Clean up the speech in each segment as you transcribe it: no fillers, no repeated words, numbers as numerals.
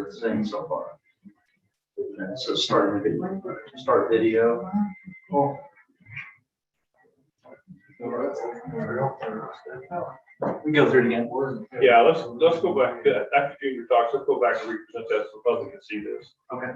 it's saying so far. So start video. Oh. We go through it again. Yeah, let's go back after Junior talks. Let's go back and represent that so the public can see this. Okay.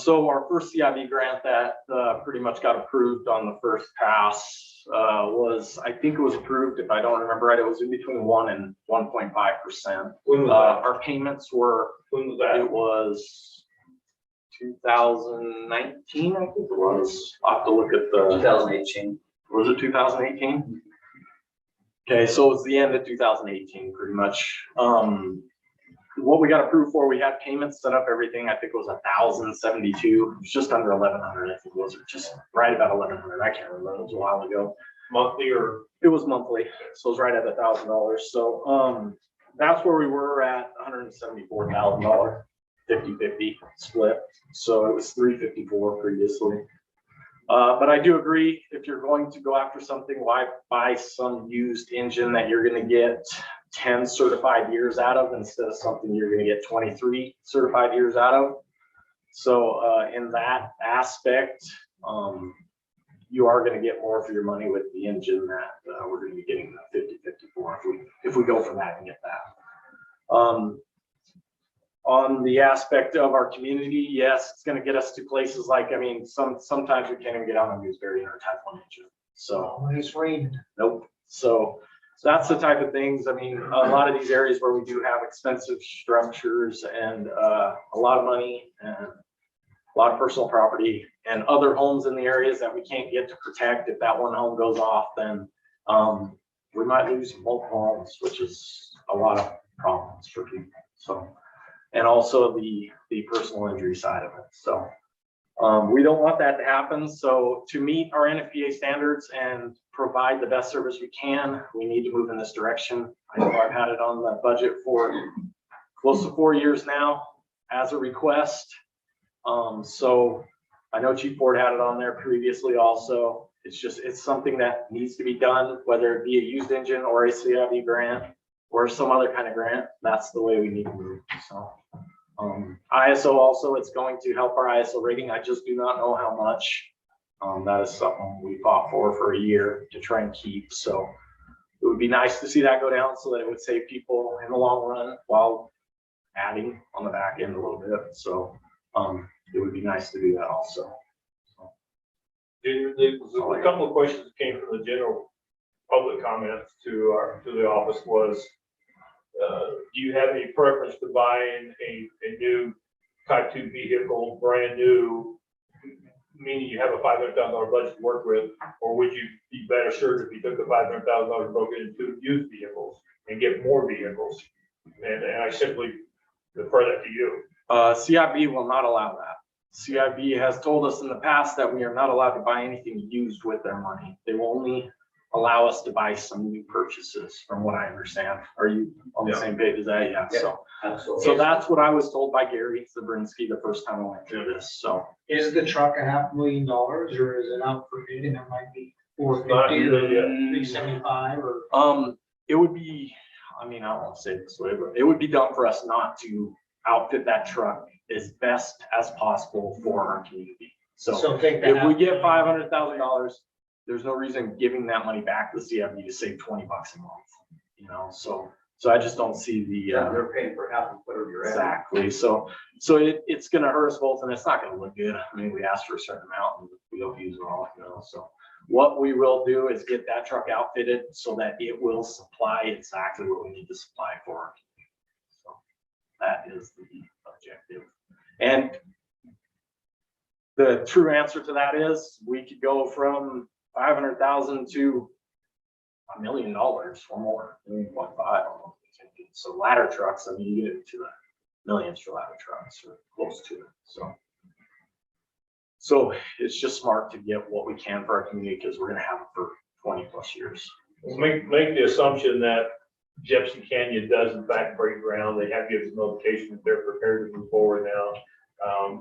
So our first CIB grant that pretty much got approved on the first pass was, I think it was approved, if I don't remember right, it was in between 1 and 1.5%. When was that? Our payments were, When was that? it was 2019, I think it was. I'll have to look at the. 2018. Was it 2018? Okay, so it was the end of 2018, pretty much. What we got approved for, we had payments set up, everything, I think it was 1,072. It was just under 1,100, I think it was, or just right about 1,100. I can't remember, it was a while ago. Monthly or? It was monthly, so it was right at $1,000. So that's where we were at, $174,000, 50-50 split. So it was 354 previously. But I do agree, if you're going to go after something, why buy some used engine that you're going to get 10 certified years out of instead of something you're going to get 23 certified years out of. So in that aspect, you are going to get more for your money with the engine that we're going to be getting the 50-54 if we go for that and get that. On the aspect of our community, yes, it's going to get us to places like, I mean, sometimes we can't even get out on Gooseberry in our Type 1 engine. So It's raining. nope. So that's the type of things. I mean, a lot of these areas where we do have expensive structures and a lot of money and a lot of personal property and other homes in the areas that we can't get to protect. If that one home goes off, then we might lose multiple homes, which is a lot of problems for people. So, and also the personal injury side of it. So we don't want that to happen. So to meet our NFPA standards and provide the best service we can, we need to move in this direction. I know I've had it on the budget for close to 4 years now as a request. So I know Chief Ford had it on there previously also. It's something that needs to be done, whether it be a used engine or a CIB grant or some other kind of grant. That's the way we need to move. So ISO also, it's going to help our ISO rating. I just do not know how much. That is something we fought for a year to try and keep. So it would be nice to see that go down so that it would save people in the long run while adding on the back end a little bit. So it would be nice to do that also. So. Junior, a couple of questions that came from the general public comments to the office was, do you have any preference to buying a new Type 2 vehicle, brand new, meaning you have a $500,000 budget to work with, or would you be better served if you took the $500,000 and broke it into used vehicles and get more vehicles? And I simply defer that to you. CIB will not allow that. CIB has told us in the past that we are not allowed to buy anything used with their money. They will only allow us to buy some new purchases, from what I understand. Are you on the same page as that? Yeah. So, Absolutely. so that's what I was told by Gary Zabrinsky the first time I went through this. So Is the truck $500,000 or is it out for bid and it might be Not 450 here or yet. 375 or? it would be, I mean, I don't want to say it this way, but it would be done for us not to outfit that truck as best as possible for our community. So take that if we out. get $500,000, there's no reason giving that money back to the CIB to save $20 a month, you know? So I just don't see the, They're paying for half of whatever you're at. exactly. So it's going to hurt us both and it's not going to look good. I mean, we asked for a certain amount and we don't use it all, you know? So what we will do is get that truck outfitted so that it will supply exactly what we need to supply for our community. So that is the objective. And the true answer to that is we could go from 500,000 to $1 million or more, 1.5. So ladder trucks, I mean, you get into the millions for ladder trucks or close to it. So it's just smart to get what we can for our community because we're going to have it for 20+ years. Make the assumption that Jefferson Canyon does in fact break ground. They have given us notification that they're prepared to move forward now.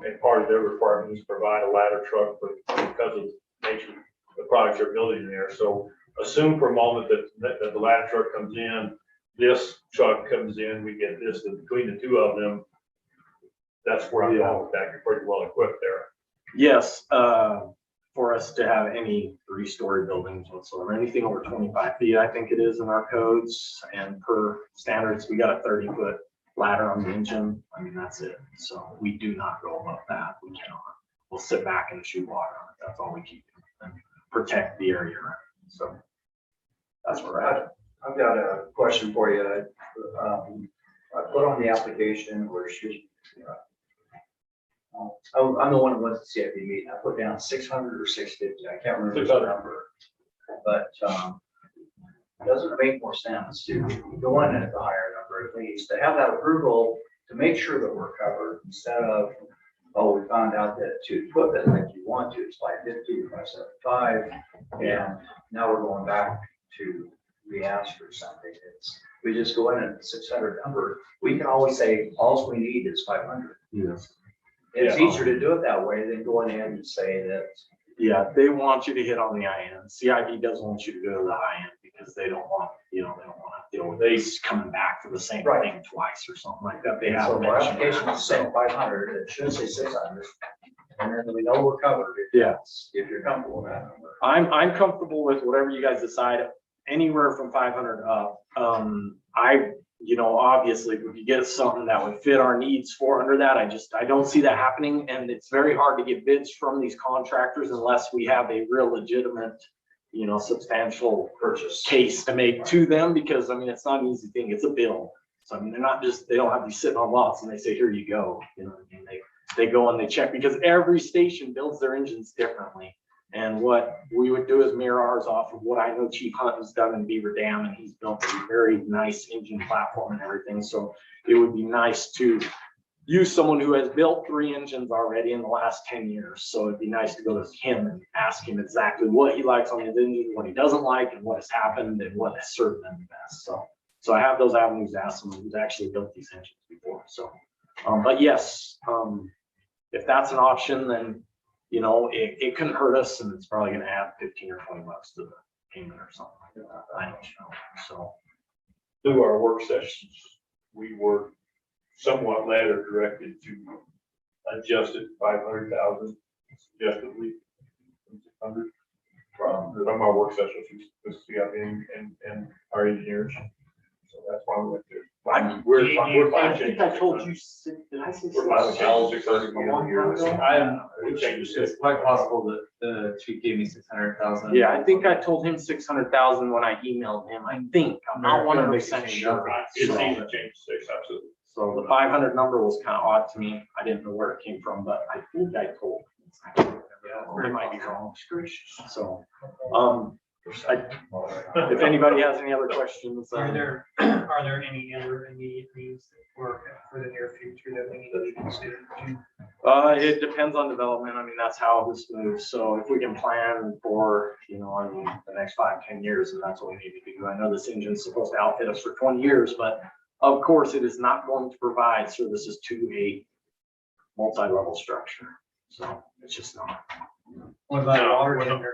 And part of their requirement is to provide a ladder truck because of the nature of the products they're building there. So assume for a moment that the ladder truck comes in, this truck comes in, we get this, and between the two of them, that's where I'm going with that. You're pretty well equipped there. Yes, for us to have any 3-story buildings whatsoever, anything over 25 feet, I think it is in our codes, and per standards, we got a 30-foot ladder on the engine. I mean, that's it. So we do not go above that. We cannot. We'll sit back and shoot water on it. That's all we keep and protect the area around. So that's where we're at. I've got a question for you. I put on the application or I'm the one who went to the CIB meeting. I put down 600 or 650. I can't remember the 600. number. But doesn't it make more sense to go in at the higher number, at least, to have that approval to make sure that we're covered instead of, oh, we found out that to put that like you want to, it's 550 or 575. And now we're going back to re-ask for something. We just go in at the 600 number. We can always say, all we need is 500. Yes. It's Yeah. easier to do it that way than going in and say that. Yeah, they want you to hit on the high end. CIB doesn't want you to go to the high end because they don't want, they don't want to deal with these coming back for the same Right. thing twice or something like that. They So have our mentioned application that. is saying 500, it should say 600. And then we know we're covered. If you're comfortable with that number. I'm comfortable with whatever you guys decide, anywhere from 500 up. Obviously, if we get something that would fit our needs for under that, I don't see that happening. And it's very hard to get bids from these contractors unless we have a real legitimate, substantial Purchase. case to make to them, because I mean, it's not an easy thing. It's a bill. So I mean, they don't have these sitting on lots and they say, here you go. They go and they check, because every station builds their engines differently. And what we would do is mirror ours off of what I know Chief Hunting's done in Beaver Dam, and he's built a very nice engine platform and everything. So it would be nice to use someone who has built 3 engines already in the last 10 years. So it'd be nice to go to him and ask him exactly what he likes on his engine, what he doesn't like, and what has happened and what has served them the best. So I have those avenues to ask someone who's actually built these engines before. So, but yes, if that's an option, then it couldn't hurt us, and it's probably going to add 15 or 20 bucks to the payment or something like that. I don't know. So Through our work sessions, we were somewhat led or directed to adjust it 500,000 suggestively, 600 from our work sessions with CIB and our engineers. So that's why we went there. We're fine. I think I told you, did I say? We're fine with changing 600 A long time ago? We changed It's it. quite possible that the chief gave me 600,000. Yeah, I think I told him 600,000 when I emailed him. I think, I'm not 100% sure. It's So- easy to change 6, absolutely. So the 500 number was kind of odd to me. I didn't know where it came from, but I think I told. It might be wrong. So, if anybody has any other questions, Are there any other immediate needs that work for the near future that we need to be considered? it depends on development. I mean, that's how this moves. So if we can plan for, the next 5-10 years, and that's what we need to do. I know this engine's supposed to outfit us for 20 years, but of course it is not going to provide services to a multi-level structure. So it's just not. What about No, water we're not. tender?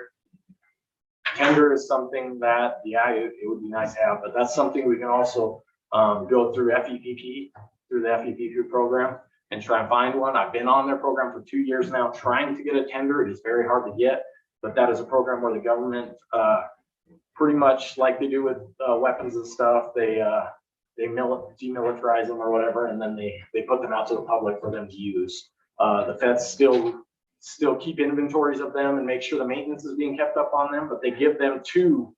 Tender is something that, it would be nice to have, but that's something we can also go through through the FEPP program and try and find one. I've been on their program for 2 years now, trying to get a tender. It is very hard to get, but that is a program where the government, pretty much like they do with weapons and stuff, they demilitarize them or whatever, and then they put them out to the public for them to use. The feds still keep inventories of them and make sure the maintenance is being kept up on them, but they give them to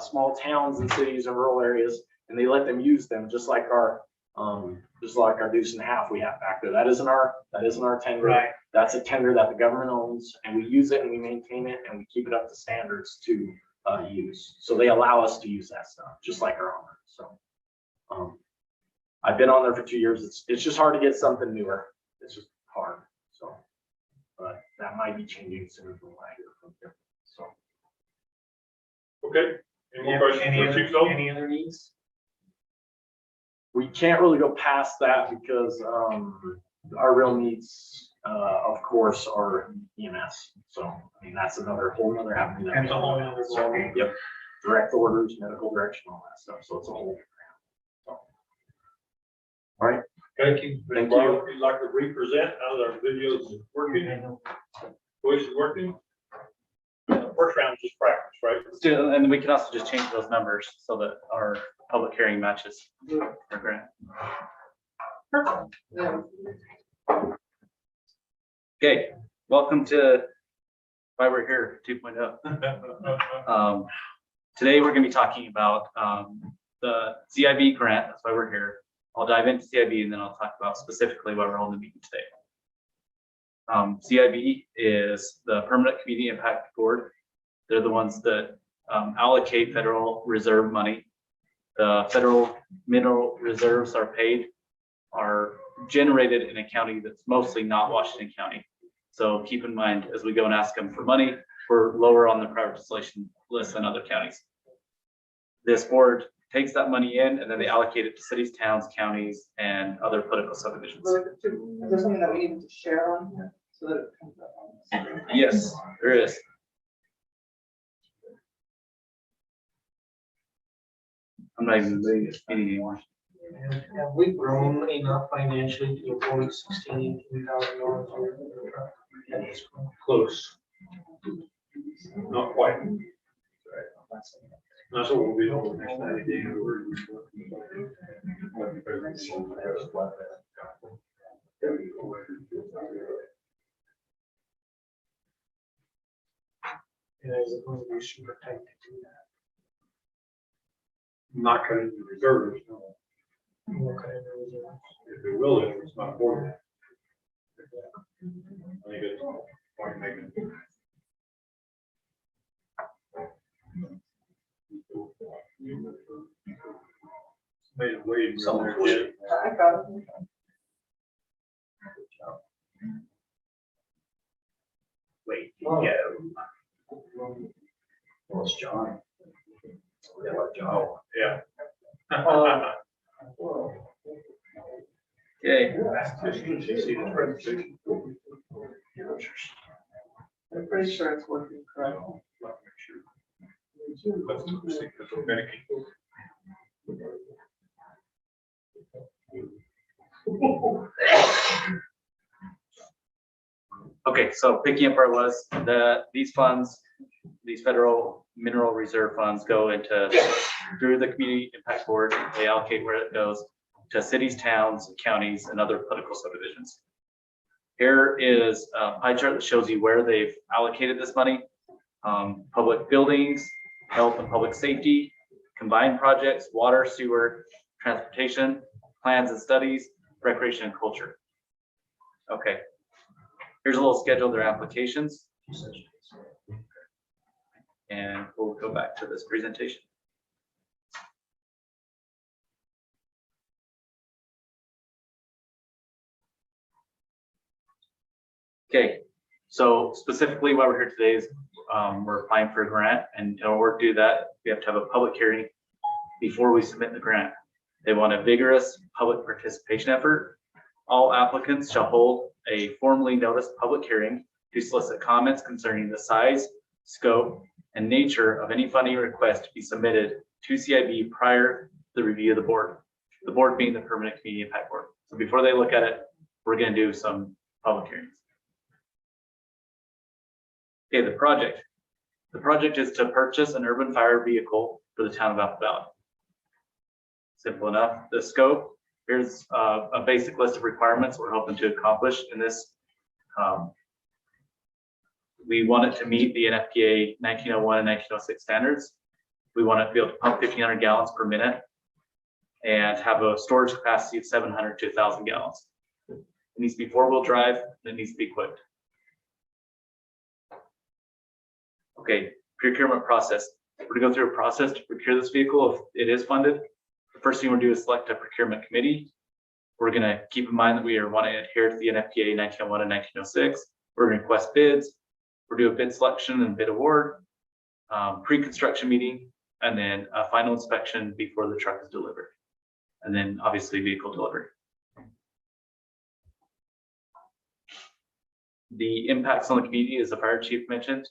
small towns and cities and rural areas, and they let them use them just like our deuce and a half we have back there. That isn't our tender. Right. That's a tender that the government owns, and we use it and we maintain it and we keep it up to standards to use. So they allow us to use that stuff just like our own. So I've been on there for 2 years. It's just hard to get something newer. It's just hard. So, but that might be changing sooner than I hear from them. So. Okay. Any more questions for Chief Stone? Any other needs? We can't really go past that because our real needs, of course, are EMS. So, I mean, that's whole nother avenue. That's a whole nother ballgame. Yep. Direct orders, medical direction, all that stuff. So it's a whole. Thank you. Thank Bob, you. if you'd like to represent, how our videos working, voice is working. First round is just practice, right? And we can also just change those numbers so that our public hearing matches our grant. Okay, welcome to Why We're Here 2.0. Today we're going to be talking about the CIB grant. That's why we're here. I'll dive into CIB and then I'll talk about specifically why we're holding the meeting today. CIB is the Permanent Community Impact Board. They're the ones that allocate Federal Reserve money. The federal mineral reserves are generated in a county that's mostly not Washington County. So keep in mind, as we go and ask them for money, we're lower on the prioritization list than other counties. This board takes that money in and then they allocate it to cities, towns, counties, and other political subdivisions. Is there something that we need to share on here so that it comes up on the screen? Yes, there is. I'm not even doing this meeting anymore. Have we grown enough financially to afford $16,000? Close. Not quite. That's what we'll be over the next 90 days. And is it going to be super tight to do that? Not cutting the reserves, no. What kind of reserves? If it will, if it's not for it. I think it's point making. Made it way. Someone there, Jim. I got it. Wait, Oh. yeah. Well, it's John. Yeah, like John. Yeah. Okay, I'm pretty sure it's working correctly. okay, so picking up where it was, these funds, these federal mineral reserve funds go through the Community Impact Board. They allocate where it goes to cities, towns, counties, and other political subdivisions. Here is a pie chart that shows you where they've allocated this money. Public buildings, health and public safety, combined projects, water, sewer, transportation, plans and studies, recreation and culture. Okay, here's a little schedule of their applications. And we'll go back to this presentation. Okay, so specifically why we're here today is we're applying for a grant, and in order to do that, we have to have a public hearing before we submit the grant. They want a vigorous public participation effort. All applicants shall hold a formally noticed public hearing to solicit comments concerning the size, scope, and nature of any funding request to be submitted to CIB prior to the review of the board being the Permanent Community Impact Board. So before they look at it, we're going to do some public hearings. Okay, the project. The project is to purchase an urban fire vehicle for the town of Apple Valley. Simple enough. The scope, here's a basic list of requirements we're hoping to accomplish in this. We want it to meet the NFPA 1901 and 1906 standards. We want it to be able to pump 1,500 gallons per minute and have a storage capacity of 700 to 1,000 gallons. It needs to be four-wheel drive, and it needs to be equipped. Okay, procurement process. We're gonna go through a process to procure this vehicle if it is funded. The first thing we'll do is select a procurement committee. We're gonna keep in mind that we are wanting to adhere to the NFPA 1901 and 1906. We're gonna request bids. We'll do a bid selection and bid award, pre-construction meeting, and then a final inspection before the truck is delivered. And then obviously vehicle delivery. The impacts on the community, as the fire chief mentioned,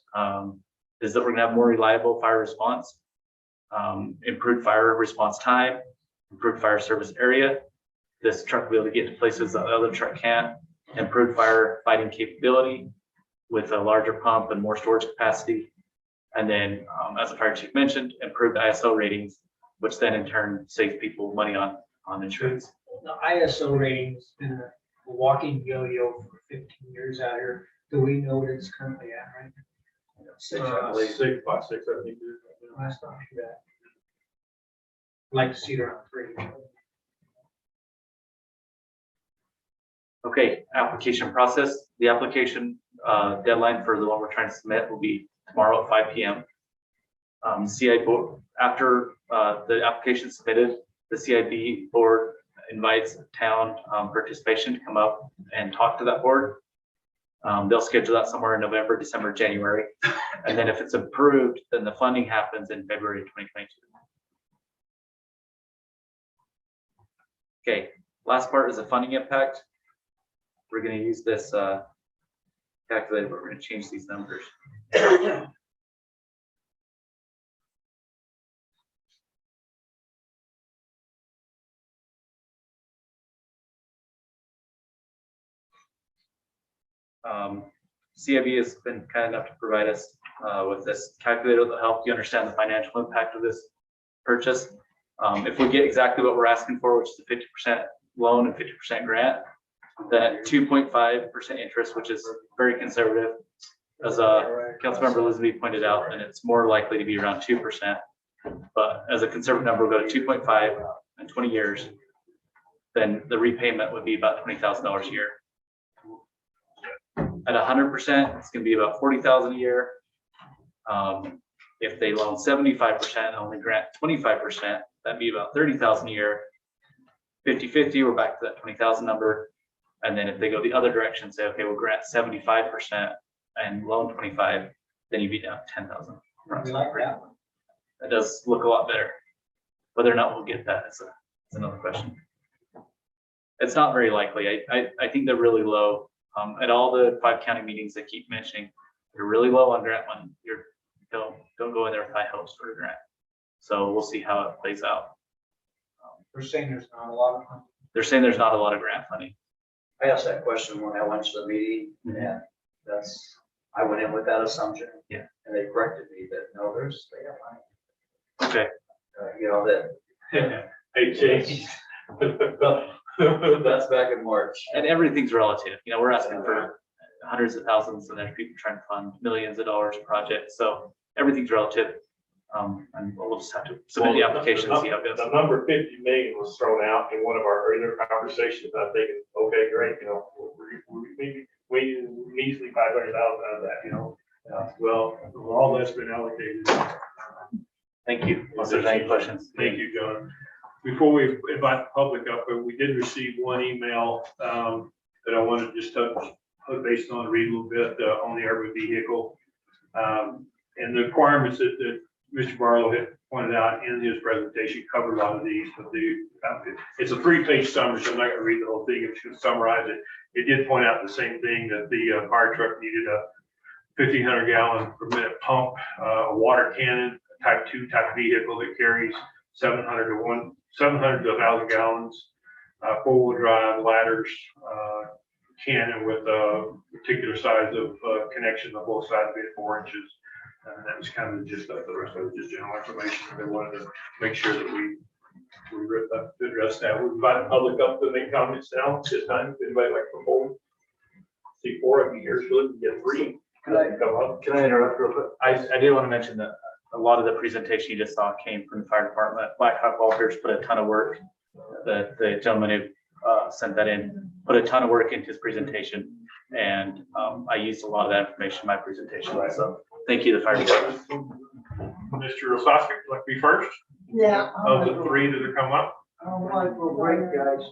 is that we're gonna have more reliable fire response, improved fire response time, improved fire service area. this truck will be able to get to places that the other truck can't. Improved firefighting capability with a larger pump and more storage capacity. And then, as the fire chief mentioned, improved ISO ratings, which then in turn saves people money on insurance. The ISO rating's been a walking yo-yo for 15 years out here. Do we know what it's currently at right now? 6, I believe. 6 by 6, I think. Last time I that. Like to see it around 3. Okay, application process. The application deadline for the one we're trying to submit will be tomorrow at 5 p.m. CIB board, after the application is submitted, the CIB board invites town participation to come up and talk to that board. They'll schedule that somewhere in November, December, January. And then if it's approved, then the funding happens in February 2022. Okay, last part is the funding impact. We're going to use this calculator, but we're going to change these numbers. CIB has been kind enough to provide us with this calculator that will help you understand the financial impact of this purchase. If we get exactly what we're asking for, which is a 50% loan and 50% grant, that 2.5% interest, which is very conservative, as Councilmember Lisby pointed out, and it's more likely to be around 2%. But as a conservative number, we'll go to 2.5 in 20 years. Then the repayment would be about $20,000 a year. At 100%, it's going to be about $40,000 a year. If they loan 75%, only grant 25%, that'd be about $30,000 a year. 50-50, we're back to that 20,000 number. And then if they go the other direction, say, okay, we'll grant 75% and loan 25, then you'd be down to 10,000. We like that one. That does look a lot better. Whether or not we'll get that is another question. It's not very likely. I think they're really low. At all the 5 county meetings they keep mentioning, they're really low on grant money. Don't go in there with high hopes for a grant. So we'll see how it plays out. They're saying there's not a lot of money. They're saying there's not a lot of grant funding. I asked that question when I went to the meeting, and I went in with that assumption. Yeah. And they corrected me that, no, they have money. Okay. You know, that. Hey, Chase. That's back in March. And everything's relative. You know, we're asking for hundreds of thousands, and there's people trying to fund millions of dollars projects. So everything's relative. And we'll just have to submit the application and see how it goes. The number 50 million was thrown out in one of our earlier conversations. I'm thinking, okay, great, you know, we easily 500,000 out of that, you know. Well, all that's been allocated. Thank you. If there's any questions. Thank you, John. Before we invite the public up, we did receive one email that I wanted to just touch based on, read a little bit on the urban vehicle. And the requirements that Mr. Barlow had pointed out in his presentation covered a lot of these, but it's a 3-page summary, so I'm not going to read the whole thing. I'm just going to summarize it. It did point out the same thing, that the fire truck needed a 1,500 gallon per minute pump, a water cannon, type 2 type vehicle that carries 700 to 1,000 gallons, 4-wheel drive, ladders, cannon with a particular size of connection on both sides of it, 4 inches. And that was kind of the gist of the rest of it, just general information. They wanted to make sure that we address that. We invite the public up to make comments now. This time, if anybody like to hold. See 4 of you here, so we can get 3. Can I interrupt real quick? I did want to mention that a lot of the presentation you just saw came from the fire department. Black Hawk Walters put a ton of work. The gentleman who sent that in put a ton of work into his presentation, and I used a lot of that information in my presentation. So thank you, the fire department. Mr. Osowski, would like to be first? Yeah. Of the 3 that have come up? I don't want to go break, guys.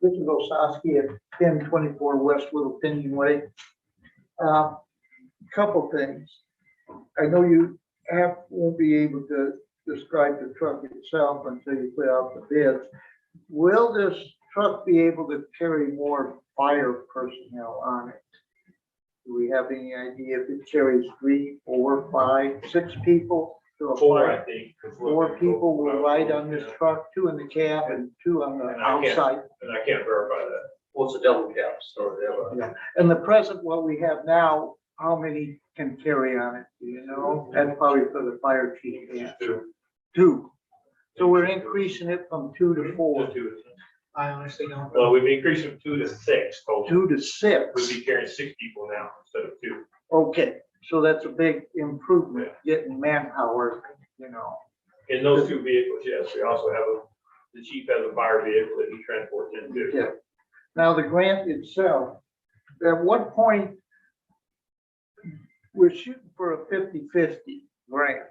This is Osowski at 1024 West Little Pinion Way. Couple things. I know you won't be able to describe the truck itself until you put out the bids. Will this truck be able to carry more fire personnel on it? Do we have any idea if it carries 3, 4, 5, 6 people? So Four, I think. four people will ride on this truck, two in the cab and two on the And I can't- outside. And I can't verify that. Well, it's a double cab, so they have a. Yeah. And the present, what we have now, how many can carry on it, do you know? That's probably for the fire chief, yeah. Two. So we're increasing it from two to four, Just two. I honestly don't. Well, we've increased from 2 to 6 total. 2 to We'd 6. be carrying 6 people now instead of 2. Okay, so that's a big improvement, getting manpower, you know. In those 2 vehicles, yes, we also have the chief has a fire vehicle that he transports in too. Yeah. Now, the grant itself, at what point, we're shooting for a 50-50 grant.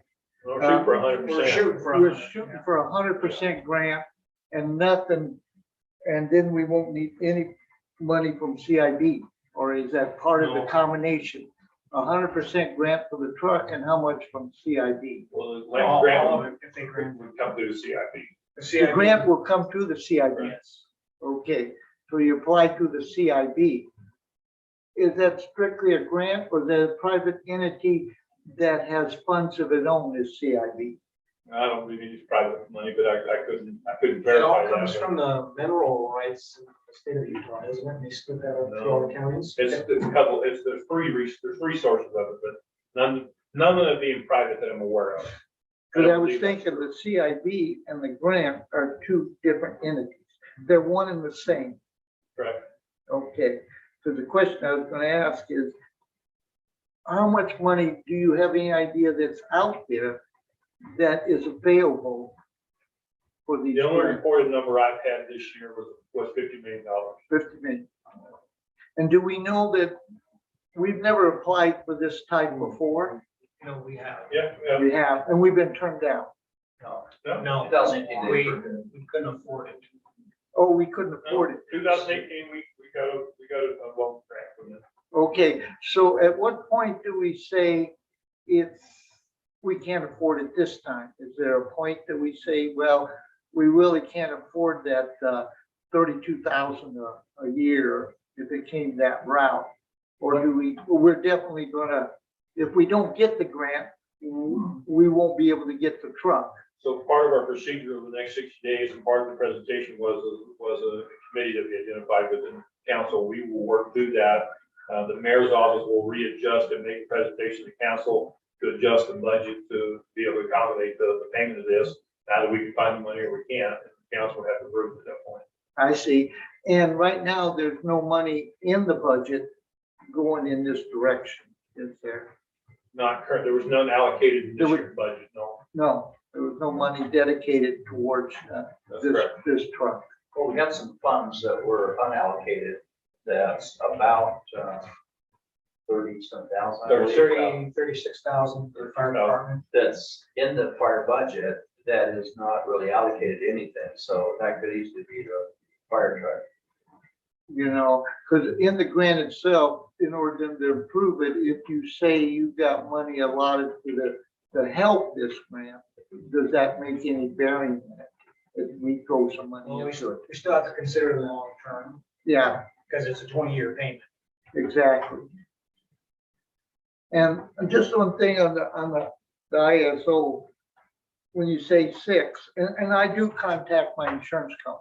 We're shooting for 100%. We're shooting for. We're shooting for 100% grant and nothing, and then we won't need any money from CIB, or is that part of the No. combination? 100% grant for the truck and how much from CIB? Well, the All grant of would it, if they grant. come through the CIP. The grant will come through the CIB. Yes. Okay, so you apply to the CIB. Is that strictly a grant or the private entity that has funds of its own is CIB? I don't believe it's private money, but I couldn't It all verify comes that. from the mineral rights in the state of Utah, isn't it? They split that up through all the counties. It's a couple, there's 3 sources of it, but none of it being private that I'm aware of. Because I don't was believe that's thinking true. the CIB and the grant are two different entities. They're one and the same. Correct. Okay, so the question I was gonna ask is, how much money, do you have any idea that's out there that is available for these The only grants? reported number I've had this year was $50 million. 50 million. And do we know that we've never applied for this type before? No, we have. Yeah, We have, and we've been turned down. No, yeah. no, 2018, we couldn't afford it. Oh, we couldn't afford it. 2018, we got a loan grant from them. Okay, so at what point do we say we can't afford it this time? Is there a point that we say, well, we really can't afford that 32,000 a year if it came that route? Or we're definitely gonna, if we don't get the grant, we won't be able to get the truck. So part of our procedure over the next 60 days and part of the presentation was a committee that we identified within council. We will work through that. The mayor's office will readjust and make a presentation to council to adjust the budget to be able to accommodate the payment of this. Now that we can find the money or we can't, the council will have to approve at that point. I see. And right now, there's no money in the budget going in this direction, is there? Not current, there was none allocated in this year's budget, no. No, there was no money dedicated towards That's this, correct. this truck. Well, we got some funds that were unallocated, that's about 30-some thousand. I believe, 36,000 for the fire department. That's in the fire budget that is not really allocated to anything, so that could easily be the fire truck. You know, because in the grant itself, in order to approve it, if you say you've got money allotted to help this grant, does that make any bearing in it? If we throw some money Well, into it? we still have to consider the long term Yeah, because it's a 20-year payment. exactly. And just one thing on the ISO, when you say 6, and I do contact my insurance company.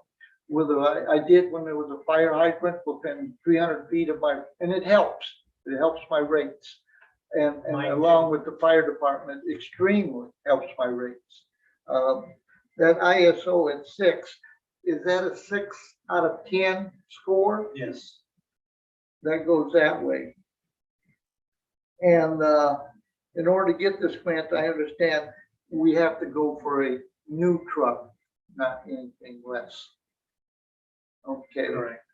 Whether I did when there was a fire hydrant within 300 feet of and it helps my rates. And along with the fire department, extremely helps my rates. That ISO at 6, is that a 6 out of 10 score? Yes. That goes that way. And in order to get this grant, I understand we have to go for a new truck, not anything less. Okay. Correct.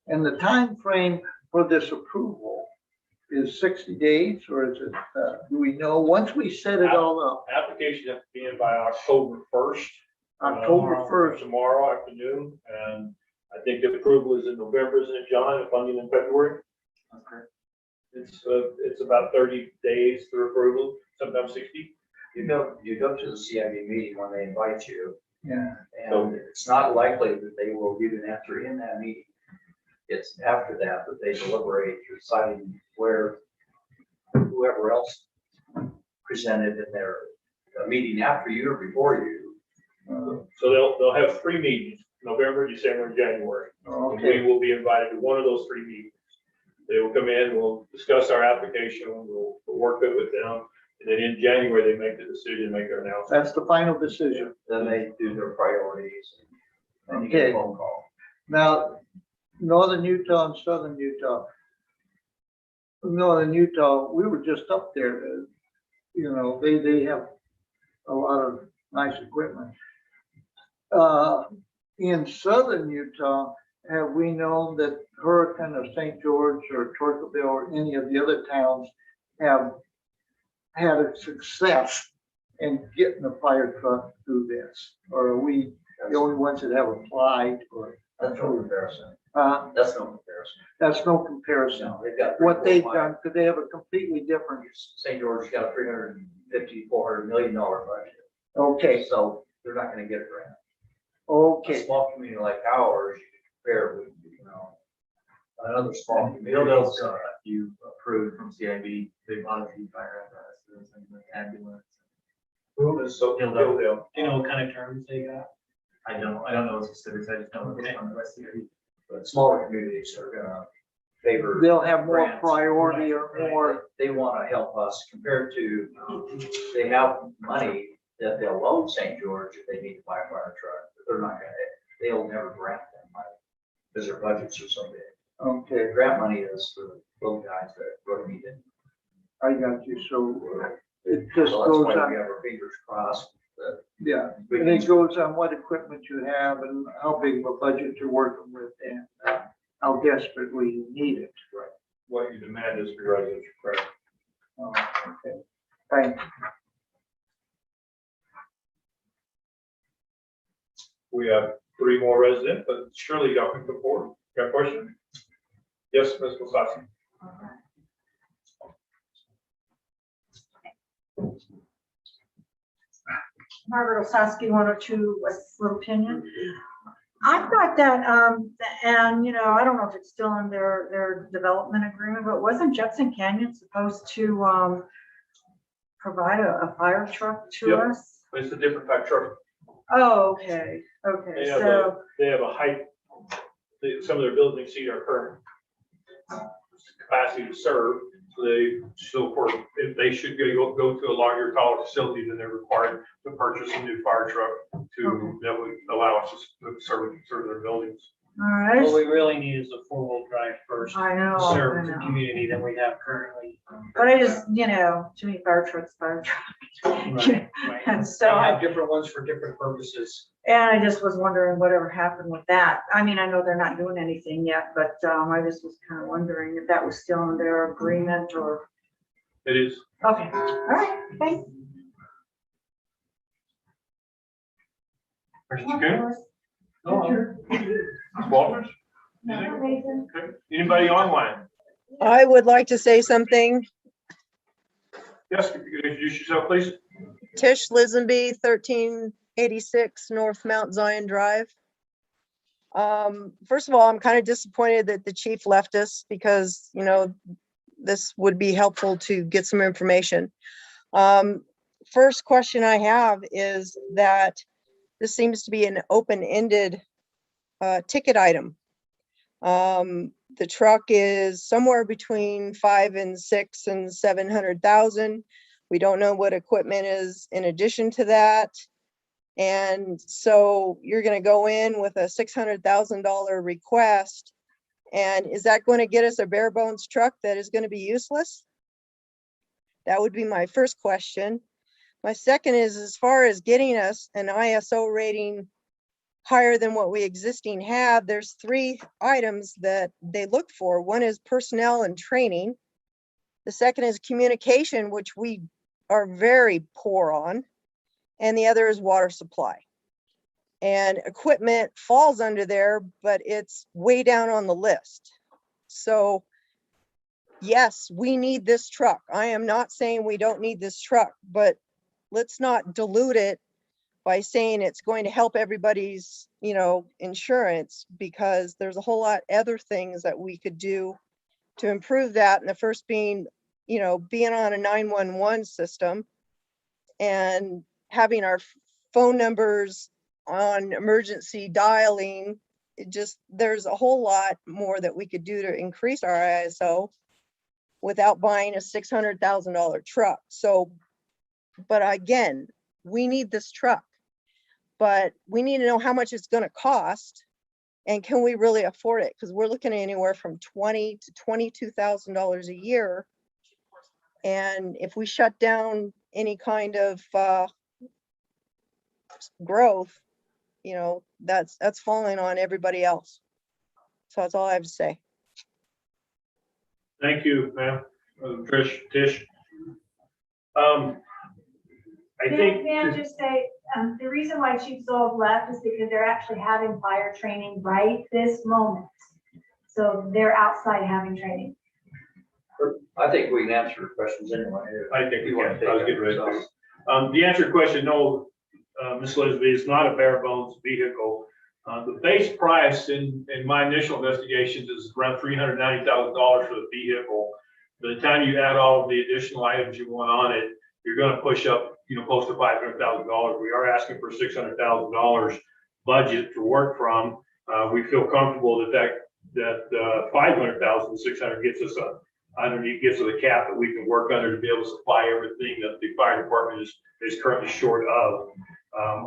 And the time frame for this approval is 60 days, or is it, do we know, once we set it all up, Application has to be in by October 1st. October 1st? Tomorrow afternoon, and I think the approval is in November, isn't it, John, and funding in February? Okay. It's about 30 days for approval, sometimes 60. You go to the CIB meeting when they invite you, Yeah. and it's not likely that they will give an answer in that meeting. It's after that they deliberate, deciding where whoever else presented in their a meeting after you or before you. So they'll have 3 meetings, November, December, and January. And Okay, we will be invited to one of those 3 meetings. They will come in, we'll discuss our application, we'll work it with them. And then in January, they make the decision, make their announcement. that's the final decision. Then they do their priorities. And you get a Okay. phone call. Now, northern Utah and southern Utah. Northern Utah, we were just up there, you know, they have a lot of nice equipment. In southern Utah, have we known that Hurricane or St. George or Torqueville or any of the other towns have had a success in getting a fire truck through this? Or are we the only ones that have applied or? That's no comparison. That's no comparison. No, they've got. What they've done, because they have a completely different, St. George's got a $350-400 million budget. okay, So they're not gonna get a grant. A okay, small community like ours, you can compare with, you know, another small community. Hilldale's got a few approved from CIB, they bought a few fire apparatus and like ambulance. Who is so Hildale. Hildale? Do you know what kind of terms they got? I don't know the specifics, I just know it's on the CIB. But smaller communities are gonna favor. they'll have more grants. priority or more, They wanna help us compared to, they have money that they'll loan St. George if they need to buy a fire truck, but they're not gonna, they'll never grant them money because their budgets are so big. okay, Grant money is for the little guys that really need it. I got you, so it just So that's goes why we on, have our fingers crossed that yeah, we and it can. goes on what equipment you have and how big of a budget you're working with and how desperately you need it. What you demand is for residential credit. Oh, okay, thank you. We have 3 more residents, but surely y'all can come forward. Got a question? Yes, Ms. Wasatski. Margaret Osaski, 102 West Little Pinion. I thought that, and you know, I don't know if it's still in their development agreement, but wasn't Judson Canyon supposed to provide a fire truck to Yep. us? It's a different type truck. Oh, okay, okay, They have so, they have a height, some of their buildings exceed our current capacity to serve. So for, if they should go to a larger, taller facility, then they're required to purchase a new fire truck that would allow us to serve their buildings. all right, What we really need is a 4-wheel drive first. I know, to I Serve the know. community that we have currently. But I just, you know, to me, fire trucks. Right, right. And They so, have different ones for different purposes. and I just was wondering whatever happened with that. I mean, I know they're not doing anything yet, but I just was kind of wondering if that was still in their agreement or, It is. okay, all right, thanks. Mr. Coon? Ms. Walters? Anything? Okay. Anybody online? I would like to say something. Yes, if you could introduce yourself, please. Tish Lisenby, 1386 North Mount Zion Drive. First of all, I'm kind of disappointed that the chief left us because, you know, this would be helpful to get some information. First question I have is that this seems to be an open-ended ticket item. The truck is somewhere between 5 and 6 and 700,000. We don't know what equipment is in addition to that. And so you're going to go in with a $600,000 request. And is that going to get us a bare bones truck that is going to be useless? That would be my first question. My second is, as far as getting us an ISO rating higher than what we existing have, there's 3 items that they look for. One is personnel and training. The second is communication, which we are very poor on. And the other is water supply. And equipment falls under there, but it's way down on the list. So yes, we need this truck. I am not saying we don't need this truck, but let's not dilute it by saying it's going to help everybody's, you know, insurance, because there's a whole lot other things that we could do to improve that. And the first being, you know, being on a 911 system and having our phone numbers on emergency dialing. It just, there's a whole lot more that we could do to increase our ISO without buying a $600,000 truck. So, but again, we need this truck, but we need to know how much it's gonna cost. And can we really afford it? Because we're looking at anywhere from $20,000 to $22,000 a year. And if we shut down any kind of growth, you know, that's falling on everybody else. So that's all I have to say. Thank you, ma'am. Tish. I think. May I just say, the reason why Chief Zoll left is because they're actually having fire training right this moment. So they're outside having training. I think we can answer your questions anyway. I think we You can. want to I was take getting ready it, to. so. The answer to your question, no, Ms. Lisby, it's not a bare bones vehicle. The base price in my initial investigations is around $390,000 for the vehicle. By the time you add all of the additional items you want on it, you're going to push up, close to $500,000. We are asking for $600,000 budget to work from. We feel comfortable that 500,600 gets us underneath, gets us a cap that we can work under to be able to supply everything that the fire department is currently short of.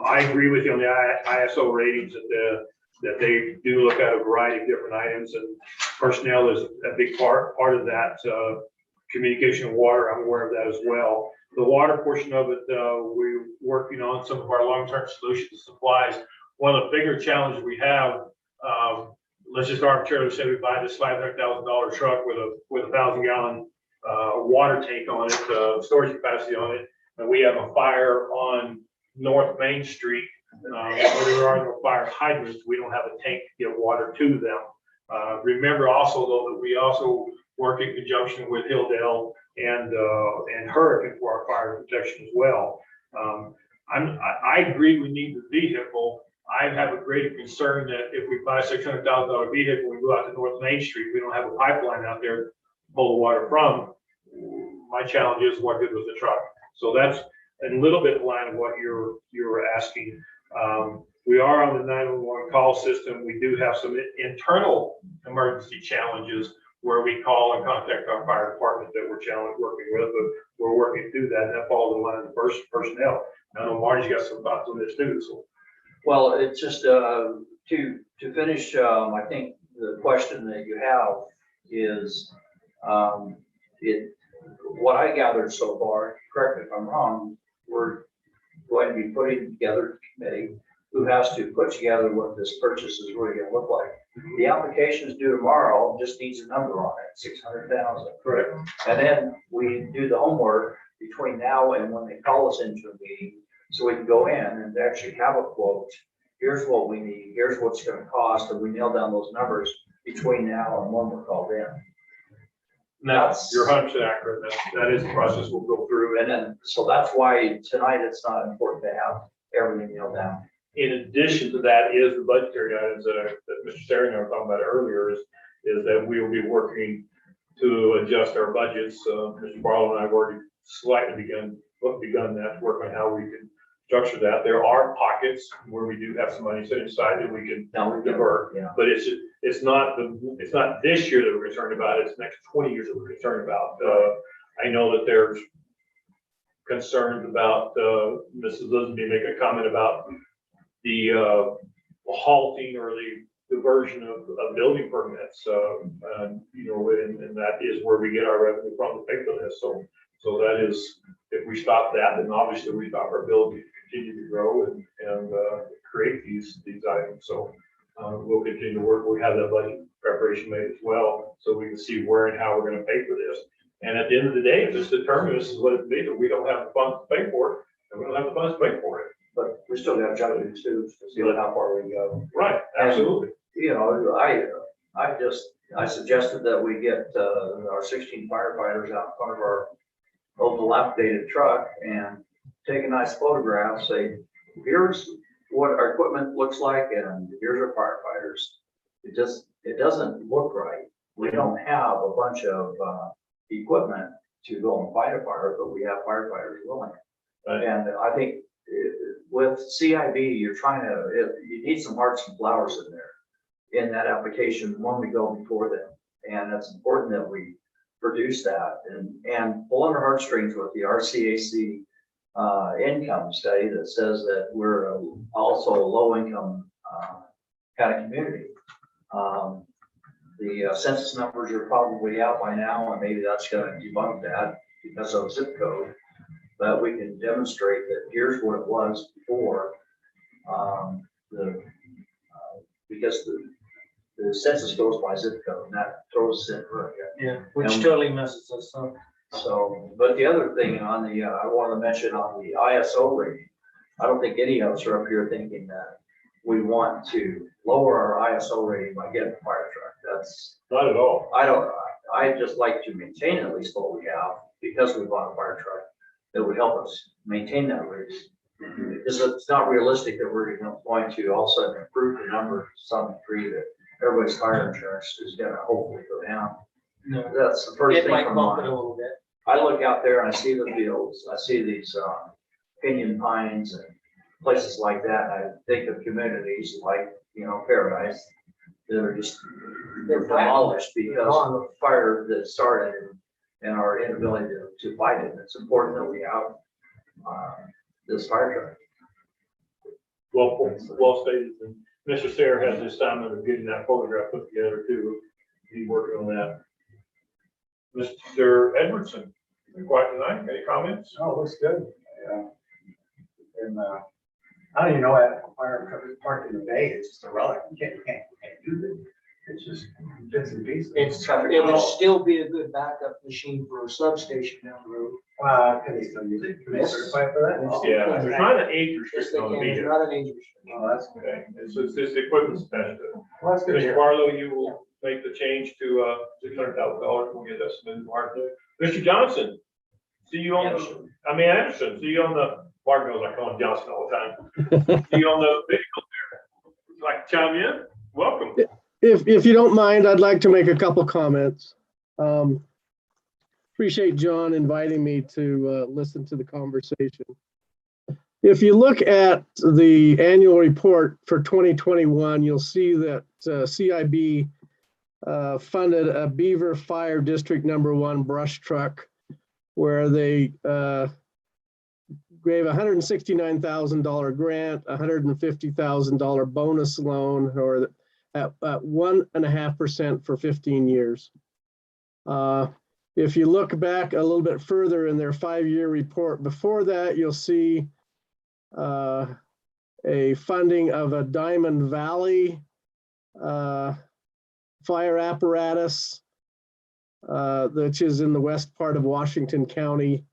I agree with you on the ISO ratings that they do look at a variety of different items, and personnel is a big part of that. Communication and water, I'm aware of that as well. The water portion of it, we're working on some of our long-term solutions supplies. One of the bigger challenges we have, let's just arbitrarily say we buy this $500,000 truck with a 1,000-gallon water tank on it, storage capacity on it, and we have a fire on North Main Street, where there are no fire hydrants. We don't have a tank to get water to them. Remember also, though, that we also work in conjunction with Hilldale and Hurricane for our fire protection as well. I agree we need the vehicle. I have a greater concern that if we buy a $600,000 vehicle, we go out to North Main Street, we don't have a pipeline out there to pull the water from. My challenge is what good was the truck? So that's a little bit in line of what you're asking. We are on the 911 call system. We do have some internal emergency challenges where we call and contact our fire department that we're working with, but we're working through that, and that falls in line of the personnel. I know Marty's got some thoughts on this too, so. Well, it's just to finish, I think the question that you have is, what I gathered so far, correct me if I'm wrong, we're going to be putting together a committee who has to put together what this purchase is really going to look like. The application is due tomorrow, just needs a number on it, 600,000. Correct. And then we do the homework between now and when they call us into a meeting, so we can go in and actually have a quote. Here's what we need, here's what's going to cost, and we nail down those numbers between now and when we're called in. Now, you're 100% accurate. That is the process we'll go through. And then, so that's why tonight it's not important to have everything nailed down. In addition to that is the budgetary items that Mr. Terry and I were talking about earlier is that we will be working to adjust our budgets. Mr. Barlow and I have already slightly begun that work on how we can structure that. There are pockets where we do have some money set aside that we can divert, Yeah. but it's not this year that we're concerned about. It's the next 20 years that we're concerned about. I know that there's concerns about Mrs. Lisby making a comment about the halting or the diversion of building permits, and that is where we get our revenue from to pay for this. So that is, if we stop that, then obviously we stop our ability to continue to grow and create these items. So we'll continue to work. We have that budget preparation made as well, so we can see where and how we're going to pay for this. And at the end of the day, if it's determined this is what it needs, we don't have the funds to pay for it, and we don't have the funds to pay for it. But we still got to juggle it too, to see how far we go. Right, absolutely. I suggested that we get our 16 firefighters out in front of our old dilapidated truck and take a nice photograph, say, here's what our equipment looks like and here's our firefighters. It doesn't look right. We don't have a bunch of equipment to go and fight a fire, but we have firefighters willing. Right. And I think with CIB, you're trying to, you need some hearts and flowers in there in that application when we go before them. And it's important that we produce that and pull on our heartstrings with the RCAC income study that says that we're also a low income kind of community. The census numbers are probably out by now, and maybe that's going to debunk that because of zip code. But we can demonstrate that here's what it was before because the census goes by zip code, and that throws us in for it. Yeah, which totally messes us up. So, but the other thing on the, I want to mention on the ISO rating, I don't think any of us are up here thinking that we want to lower our ISO rating by getting a fire truck. That's Not at all. I just like to maintain at least what we have because we bought a fire truck that would help us maintain that rating. Because it's not realistic that we're going to all of a sudden improve the number to some degree that everybody's fire insurance is going to hopefully go down. No, That's the first it thing might from bump it mind. a little bit. I look out there and I see the fields, I see these pinyon pines and places like that. And I think of communities like, Paradise that are just demolished because of the fire that started and our inability to fight it. It's important that we have this fire Well stated. And Mr. Sayre has the assignment of getting that photograph put together too. He's working on that. Mr. Edwardson, you quiet tonight? Any comments? Oh, looks good. Yeah. And I don't even know that fire truck is parked in the bay. It's just a relic. You can't use it. It's just bits and pieces. It would still be a good backup machine for a substation down the road. Can they still use it? Can they certify for that? Yeah, there's not an age Yes, restriction they on the can. It's meter. not an age restriction. Oh, that's good. Okay, it's just equipment special. Well, that's good. to Mr. hear. Barlow, you will make the change to $600,000. We'll get that submitted to Mark. Mr. Johnson, see you on Anderson, see you on the, Mark knows I call him Johnson all the time. See you on the video there. Would you like to chime in? Welcome. If you don't mind, I'd like to make a couple comments. Appreciate John inviting me to listen to the conversation. If you look at the annual report for 2021, you'll see that CIB funded a Beaver Fire District #1 brush truck where they gave $169,000 grant, $150,000 bonus loan, or at 1.5% for 15 years. If you look back a little bit further in their 5-year report before that, you'll see a funding of a Diamond Valley fire apparatus, which is in the west part of Washington County.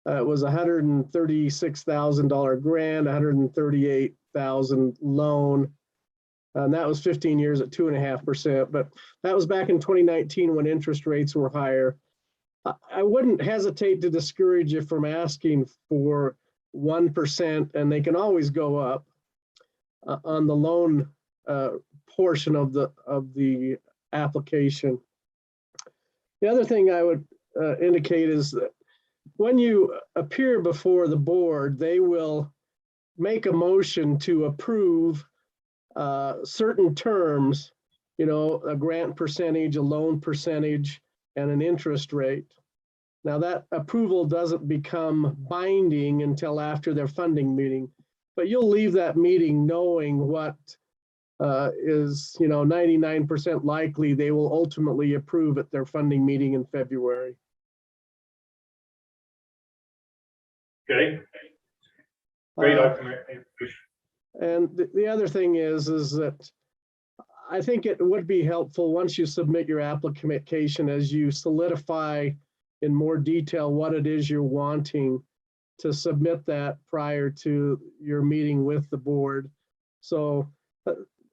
It was $136,000 grant, $138,000 loan. And that was 15 years at 2.5%, but that was back in 2019 when interest rates were higher. I wouldn't hesitate to discourage you from asking for 1%, and they can always go up on the loan portion of the application. The other thing I would indicate is that when you appear before the board, they will make a motion to approve certain terms, a grant percentage, a loan percentage, and an interest rate. Now that approval doesn't become binding until after their funding meeting, but you'll leave that meeting knowing what is 99% likely they will ultimately approve at their funding meeting in February. Okay. Great. And the other thing is that I think it would be helpful once you submit your application, as you solidify in more detail what it is you're wanting, to submit that prior to your meeting with the board. So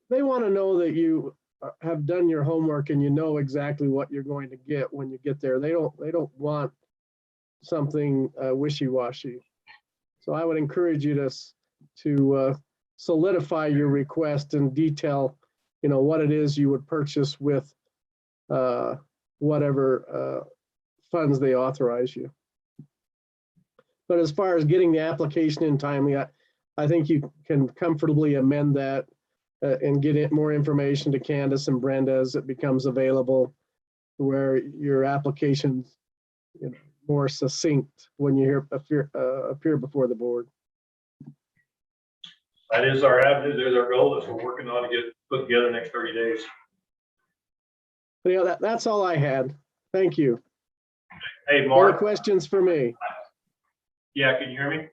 they want to know that you have done your homework and you know exactly what you're going to get when you get there. They don't want something wishy-washy. So I would encourage you to solidify your request and detail, what it is you would purchase with whatever funds they authorize you. But as far as getting the application in timely, I think you can comfortably amend that and get it more information to Candace and Brenda as it becomes available, where your application's, you know, more succinct when you appear before the board. That is our avenue, there's our goal that we're working on to get put together next 30 days. But yeah, that's all I had. Thank you. Hey, Any Mark. questions for me? Yeah, can you hear me? I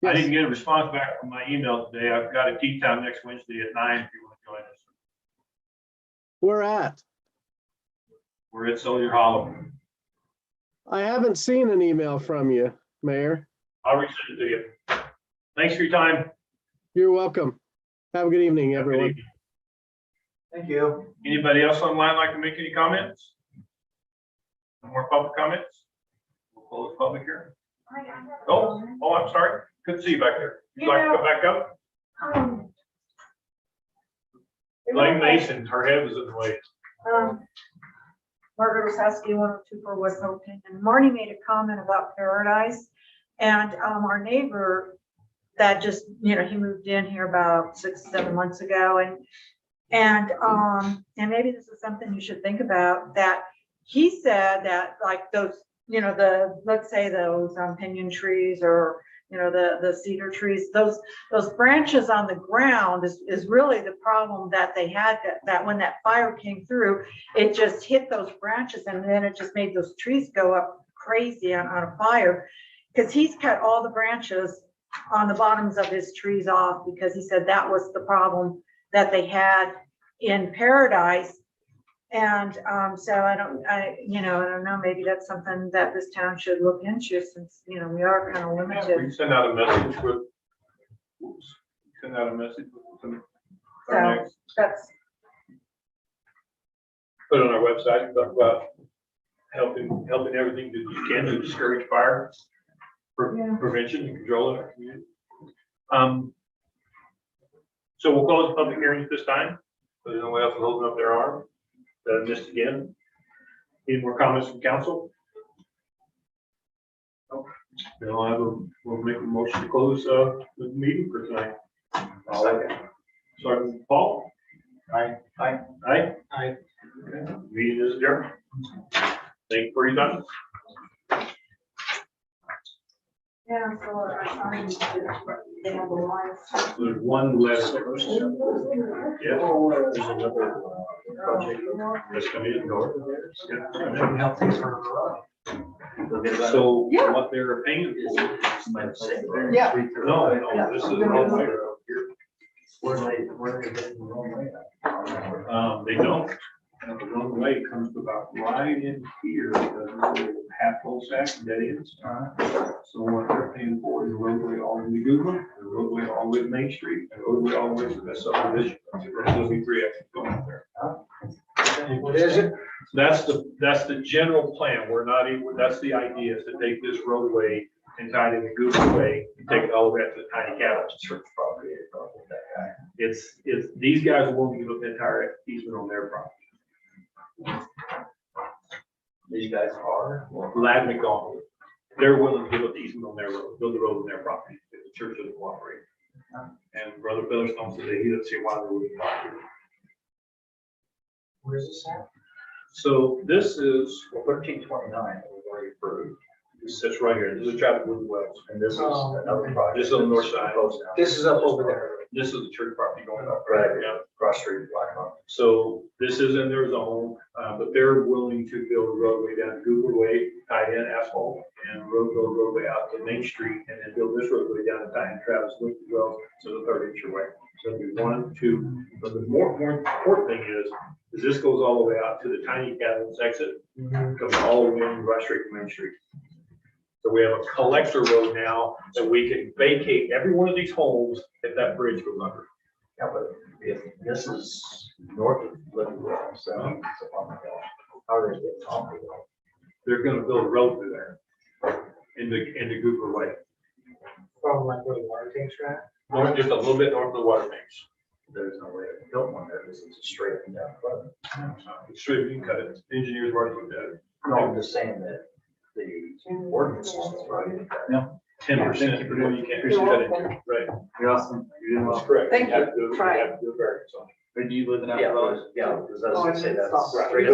Yes. didn't get a response back from my email today. I've got a tea time next Wednesday at 9 if you want to join us. Where at? We're at Soldier Hollow. I haven't seen an email from you, Mayor. I'll resend it to you. Thanks for your time. You're welcome. Have a good evening, Have a good everyone. evening. Thank you. Anybody else online like to make any comments? No more public comments? We'll close public hearing. Oh, I'm sorry. Couldn't see you back there. You'd like to come back up? Elaine Mason, her head was in the way. Margaret Osowski, 1024 West Oakland. And Marnie made a comment about Paradise, and our neighbor that just, you know, he moved in here about 6-7 months ago, and maybe this is something you should think about, that he said that like those, you know, let's say those pinyon trees, or you know, the cedar trees, those branches on the ground is really the problem that they had, that when that fire came through, it just hit those branches, and then it just made those trees go up crazy on a fire, because he's cut all the branches on the bottoms of his trees off, because he said that was the problem that they had in Paradise. And so I don't know, maybe that's something that this town should look into, since, you know, we are kind of We limited. can send out a message with, send out a message with some, So that's, put it on our website, and talk about helping everything that you can to discourage fire, prevention and control in our community. So we'll close the public hearing at this time. There's no one else holding up their arm. That I missed again. Any more comments from council? No, we'll make a motion to close the meeting for tonight. Starting with Paul. Aye. Okay. Meeting is adjourned. Thank you for your time. yeah, so they have the lines. There's one letter. Yeah. There's another project that's coming in north. Help things for. So what they're paying for. Yeah. No, this is the wrong way. Where they getting the wrong way. They don't. And the wrong way comes about right in here, the half full sack dead ends. So what they're paying for is a roadway all the way to Goodman, a roadway all the way to Main Street, and a roadway all the way to the subdivision. There's gonna be 3 exits going up there. What is it? That's the general plan. We're not even, that's the idea, is to take this roadway and tie it in the Goodman way, and take it all the way up to the tiny cabins. Church property. It's, these guys are willing to give up the entire easement on their property. These guys are. Ladnick on, they're willing to give up the easement on their road, build the road on their property, if the church doesn't cooperate. And Brother Featherstone said that he doesn't see why they wouldn't cooperate. Where's this at? So this is, 1329, we've already approved. this sits right here, this is traffic with the wells, And this is another project. this is on the north side. This is up over there. This is the church property going up. Right. Yeah. Cross street, Black Hawk. So this is in their zone, but they're willing to build a roadway down Google Way, tie in asphalt, and roadway out to Main Street, and then build this roadway down to tie in Travis Loop as well, so the 3rd inch away. So it'll be 1, 2, but the more important thing is this goes all the way out to the tiny cabins exit, comes all the way in right straight to Main Street. So we have a collector road now that we can vacate every one of these homes if that bridge goes under. Yeah, but if this is north of Liverpool, so it's up on the hill. How are they getting off the hill? They're gonna build a road through there into Cooper Way. From like where the water tanks are at. North, just a little bit north of the water tanks. There's no way to build one there. This is a straight and down. It's true, you can cut it. Engineers already looked at it. No, I'm just saying that the ordinance is right. Yeah. 10%, you know, you can't cut it, right? You're awesome. You're doing That's well. correct. Thank You have you. to do- you Try. have to do a variance on it. Or do you live in Yeah, Apple Valley? because I was Oh, gonna say and that's it's straight up